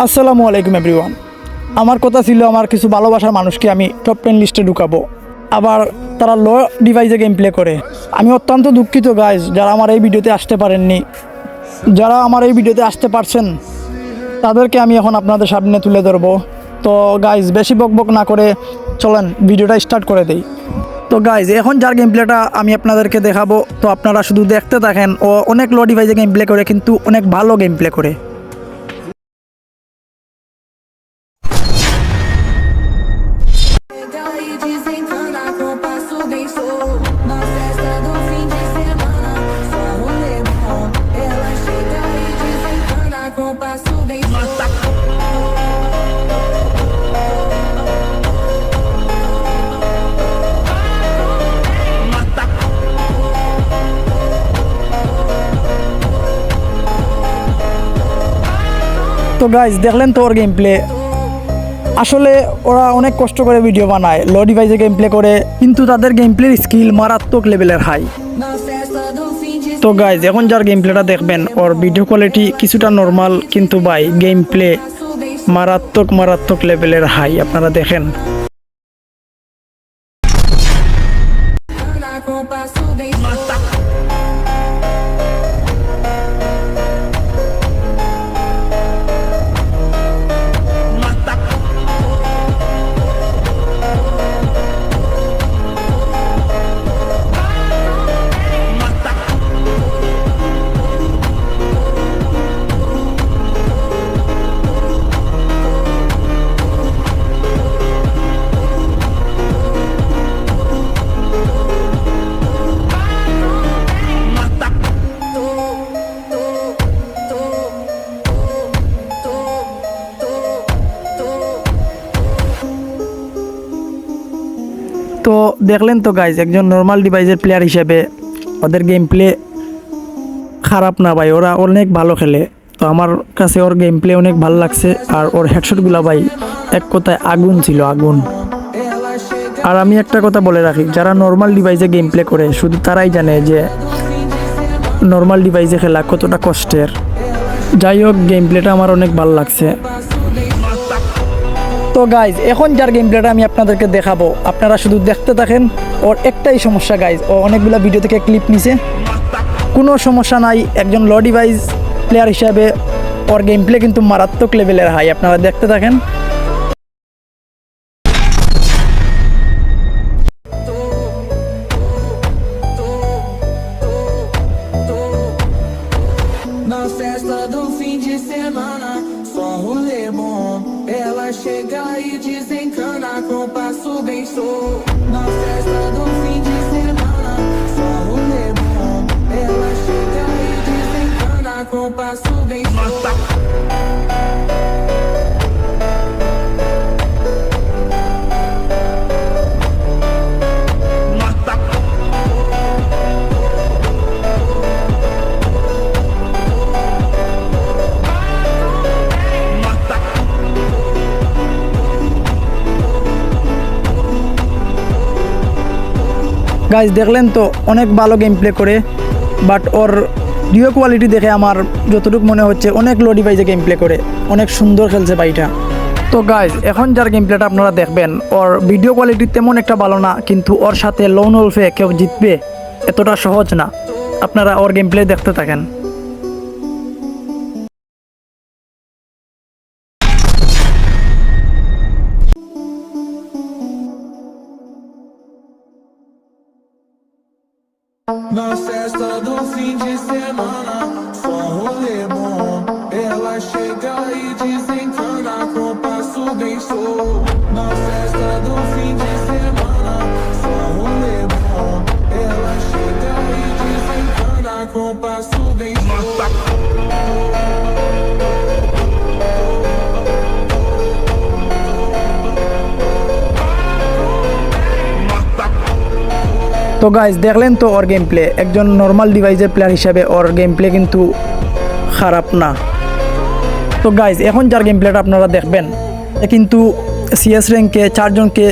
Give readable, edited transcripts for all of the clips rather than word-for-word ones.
আসসালামু আলাইকুম এভরিওয়ান। আমার কথা ছিল আমার কিছু ভালোবাসার মানুষকে আমি টপ 10 লিস্টে ঢুকাবো, আবার তারা লো ডিভাইসে গেম প্লে করে। আমি অত্যন্ত দুঃখিত গাইজ, যারা আমার এই ভিডিওতে আসতে পারেননি। যারা আমার এই ভিডিওতে আসতে পারছেন তাদেরকে আমি এখন আপনাদের সামনে তুলে ধরবো। তো গাইজ বেশি বকবক না করে চলেন ভিডিওটা স্টার্ট করে দেই। তো গাইজ এখন যার গেম প্লেটা আমি আপনাদেরকে দেখাবো, তো আপনারা শুধু দেখতে থাকেন। ও অনেক লো ডিভাইসে গেম প্লে করে, কিন্তু অনেক ভালো গেম প্লে করে। তো গাইজ দেখলেন তো ওর গেম প্লে। আসলে ওরা অনেক কষ্ট করে ভিডিও বানায়, লো ডিভাইসে গেম প্লে করে, কিন্তু তাদের গেম প্লের স্কিল মারাত্মক লেভেলের হাই। তো গাইজ এখন যার গেম প্লেটা দেখবেন, ওর ভিডিও কোয়ালিটি কিছুটা নর্মাল, কিন্তু ভাই গেম প্লে মারাত্মক লেভেলের হাই। আপনারা দেখেন। তো দেখলেন তো গাইজ, একজন নর্মাল ডিভাইসের প্লেয়ার হিসেবে ওদের গেম প্লে খারাপ না ভাই, ওরা অনেক ভালো খেলে। তো আমার কাছে ওর গেম প্লে অনেক ভালো লাগছে। আর ওর হেডশটগুলো ভাই এক কথায় আগুন ছিল, আগুন। আর আমি একটা কথা বলে রাখি, যারা নর্মাল ডিভাইসে গেম প্লে করে শুধু তারাই জানে যে নর্মাল ডিভাইসে খেলা কতটা কষ্টের। যাই হোক, গেম প্লেটা আমার অনেক ভালো লাগছে। তো গাইজ এখন যার গেম প্লেটা আমি আপনাদেরকে দেখাবো, আপনারা শুধু দেখতে থাকেন। ওর একটাই সমস্যা গাইজ, ও অনেকগুলো ভিডিও থেকে ক্লিপ নিছে। কোনো সমস্যা নাই, একজন লো ডিভাইস প্লেয়ার হিসাবে ওর গেম প্লে কিন্তু মারাত্মক লেভেলের হাই। আপনারা দেখতে থাকেন। Na festa do fim de semana, só rolê bom. Ela chega e desencana com passo bem sou. Na festa do fim de semana, só rolê bom. Ela chega e desencana com passo bem sou. Guys দেখলেন তো অনেক ভালো game play করে, but or video quality দেখে আমার যতটুকু মনে হচ্ছে অনেক লো ডিভাইসে গেম প্লে করে, অনেক সুন্দর খেলছে ভাইটা। তো গাইজ এখন যার গেম প্লেটা আপনারা দেখবেন, ওর ভিডিও কোয়ালিটি তেমন একটা ভালো না, কিন্তু ওর সাথে লোন ওলফে কেউ জিতবে এতটা সহজ না। আপনারা ওর গেম প্লে দেখতে থাকেন। Na festa do fim de semana, só rolê bom. Ela chega e desencana com passo bem sou. Na festa do fim de semana, só rolê bom. Ela chega e desencana com passo bem sou. তো guys দেখলেন তো ওর game play, একজন normal ডিভাইসের player হিসাবে ওর game play কিন্তু খারাপ না। তো গাইজ এখন যার গেম প্লেটা আপনারা দেখবেন, কিন্তু সিএস র্যাঙ্কে 4 জনকে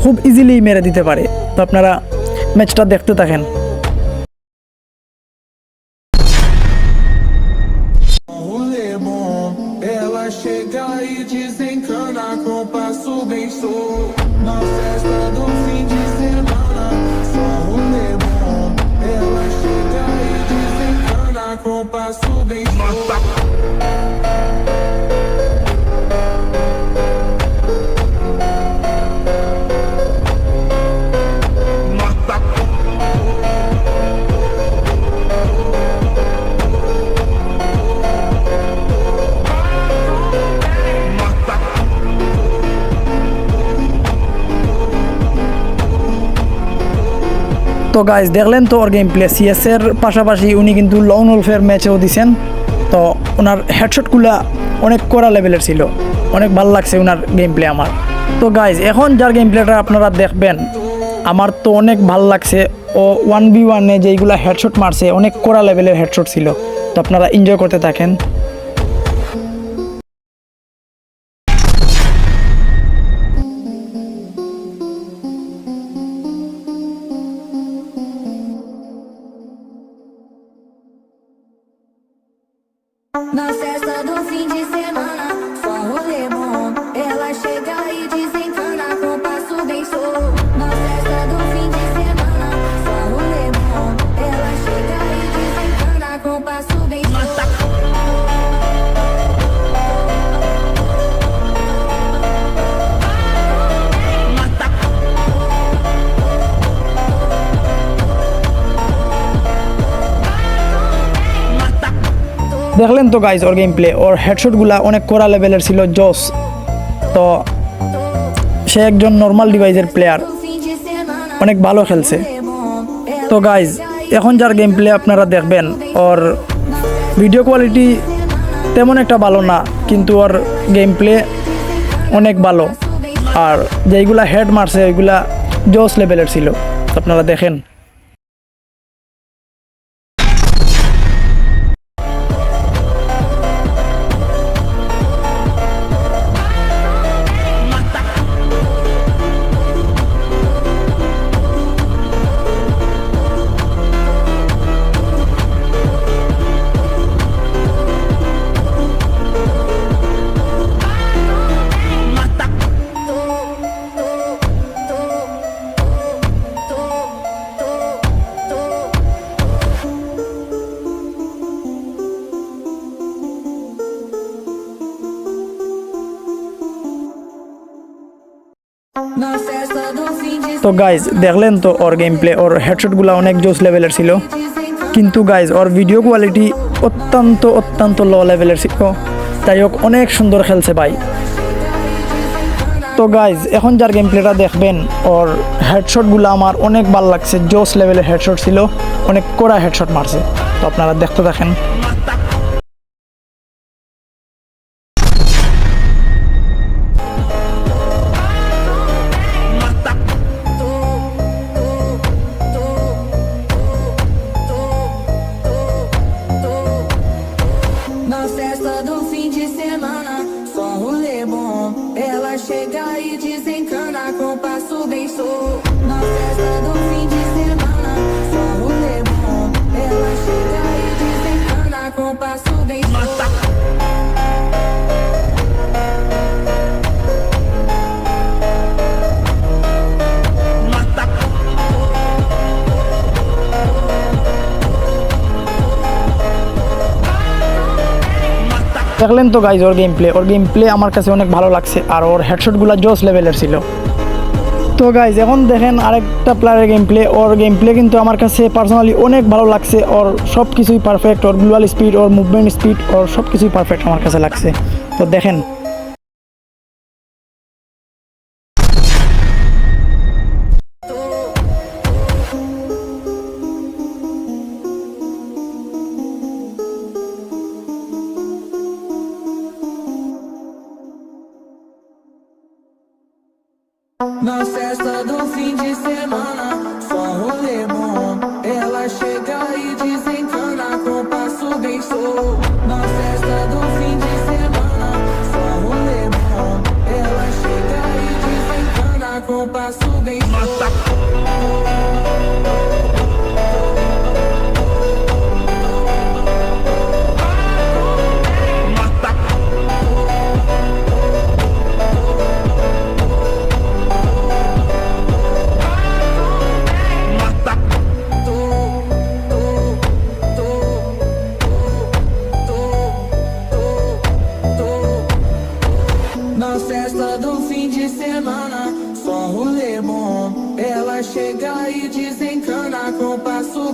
খুব ইজিলি মেরে দিতে পারে। তো আপনারা ম্যাচটা দেখতে থাকেন। Rolê bom, ela chega e desencana com passo bem solto. Na festa do fim de semana, só rolê bom. Ela chega e desencana com passo bem solto. তো গাইজ দেখলেন তো ওর গেম প্লে সিএস এর পাশাপাশি উনি কিন্তু long উলফের ম্যাচেও দিছেন। তো ওনার হেডশটগুলো অনেক কড়া লেভেলের ছিল, অনেক ভালো লাগছে ওনার গেম প্লে আমার। তো গাইজ এখন যার গেম প্লেটা আপনারা দেখবেন আমার তো অনেক ভালো লাগছে। ও 1v1-এ যেইগুলো হেডশট মারছে অনেক কড়া লেভেলের হেডশট ছিল। তো আপনারা এনজয় করতে থাকেন। Na festa do fim de semana, só rolê bom. Ela chega e desencana com passo bem solto. Na festa do fim de semana, só rolê bom. Ela chega e desencana com passo bem solto. দেখলেন তো guys ওর game play, ওর হেডশটগুলো অনেক কড়া লেভেলের ছিল, জোস। তো সে একজন normal ডিভাইসের প্লেয়ার, অনেক ভালো খেলছে। তো গাইজ এখন যার গেম প্লে আপনারা দেখবেন ওর ভিডিও কোয়ালিটি তেমন একটা ভালো না, কিন্তু ওর গেম প্লে অনেক ভালো। আর যেইগুলা হেড মারছে ওইগুলা জোস লেভেলের ছিল। আপনারা দেখেন। Na festa do fim de তো গাইজ দেখলেন তো ওর গেম প্লে, ওর হেডশটগুলো অনেক জোস লেভেলের ছিল, কিন্তু গাইজ ওর ভিডিও কোয়ালিটি অত্যন্ত লো লেভেলের ছিল। তাই হোক অনেক সুন্দর খেলছে ভাই। তো গাইজ এখন যার গেম প্লেটা দেখবেন ওর হেডশটগুলো আমার অনেক ভালো লাগছে, জোস লেভেলের হেডশট ছিল, অনেক কড়া হেডশট মারছে। তো আপনারা দেখতে থাকেন। Na festa do fim de semana, só rolê bom. Ela chega e desencana com passo bem solto. Na festa do fim de semana, só rolê bom. Ela chega e desencana com passo bem solto. দেখলেন তো guys ওর game play আমার কাছে অনেক ভালো লাগছে, আর ওর হেডশটগুলো জোস লেভেলের ছিল। তো গাইজ এখন দেখেন আরেকটা প্লেয়ারের গেম প্লে। ওর গেম প্লে কিন্তু আমার কাছে পার্সোনালি অনেক ভালো লাগছে। ওর সব কিছুই পারফেক্ট, ওর গ্লোয়াল স্পিড, ওর মুভমেন্ট স্পিড, ওর সব কিছুই পারফেক্ট আমার কাছে লাগছে। তো দেখেন। Na festa do fim de semana, só rolê bom. Ela chega e desencana com passo bem solto. Na festa do fim de semana, só rolê bom. Ela chega e desencana com passo bem solto.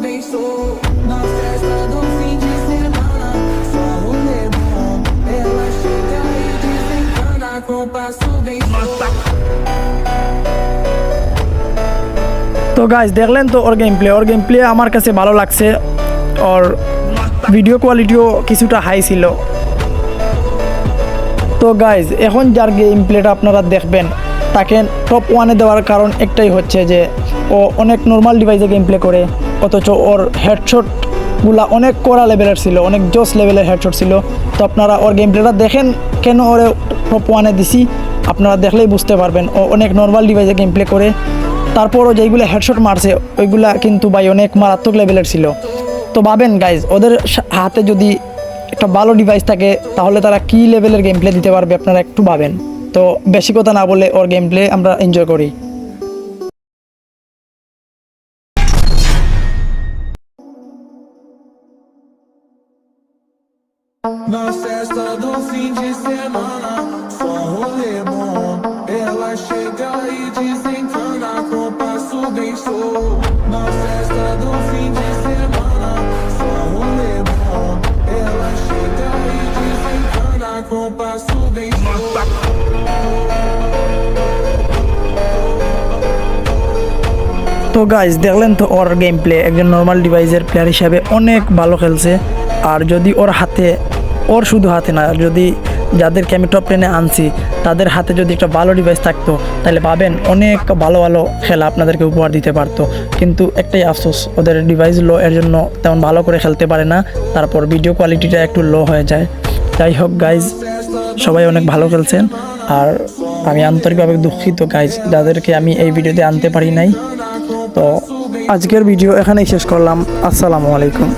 bem solto. Na festa do fim de semana, só rolê bom. Ela chega e desencana com passo bem solto. তো guys দেখলেন তো ওর game play আমার কাছে ভালো লাগছে। ওর video কোয়ালিটিও কিছুটা high ছিল। তো গাইজ এখন যার গেম প্লেটা আপনারা দেখবেন তাকে টপ 1-এ দেওয়ার কারণ একটাই হচ্ছে যে ও অনেক নর্মাল ডিভাইসে গেম প্লে করে, অথচ ওর হেডশটগুলা অনেক কড়া লেভেলের ছিল, অনেক জোস লেভেলের হেডশট ছিল। তো আপনারা ওর গেম প্লেটা দেখেন কেন ওরে টপ 1-এ দিছি, আপনারা দেখলেই বুঝতে পারবেন। ও অনেক নর্মাল ডিভাইসে গেম প্লে করে, তারপরও যেইগুলো হেডশট মারছে ওইগুলা কিন্তু ভাই অনেক মারাত্মক লেভেলের ছিল। তো ভাবেন গাইজ ওদের হাতে যদি একটা ভালো ডিভাইস থাকে তাহলে তারা কী লেভেলের গেম প্লে দিতে পারবে, আপনারা একটু ভাবেন। তো বেশি কথা না বলে ওর গেম প্লে আমরা এনজয় করি। Na festa do fim de semana, só rolê bom. Ela chega e desencana com passo bem solto. Na festa do fim de semana, só rolê bom. Ela chega e desencana com passo bem solto. তো guys দেখলেন তো ওর game play একজন normal ডিভাইসের player হিসাবে অনেক ভালো খেলছে। আর যদি ওর শুধু হাতে না, যদি যাদেরকে আমি টপ 10-এ আনছি তাদের হাতে যদি একটা ভালো ডিভাইস থাকতো তাহলে ভাবেন অনেক ভালো ভালো খেলা আপনাদেরকে উপহার দিতে পারতো। কিন্তু একটাই আফসোস, ওদের ডিভাইস লো, এর জন্য তেমন ভালো করে খেলতে পারে না, তারপর ভিডিও কোয়ালিটিটা একটু লো হয়ে যায়। যাই হোক গাইজ, সবাই অনেক ভালো খেলছেন আর আমি আন্তরিকভাবে দুঃখিত গাইজ যাদেরকে আমি এই ভিডিওতে আনতে পারি নাই। তো আজকের ভিডিও এখানেই শেষ করলাম। আসসালামু আলাইকুম।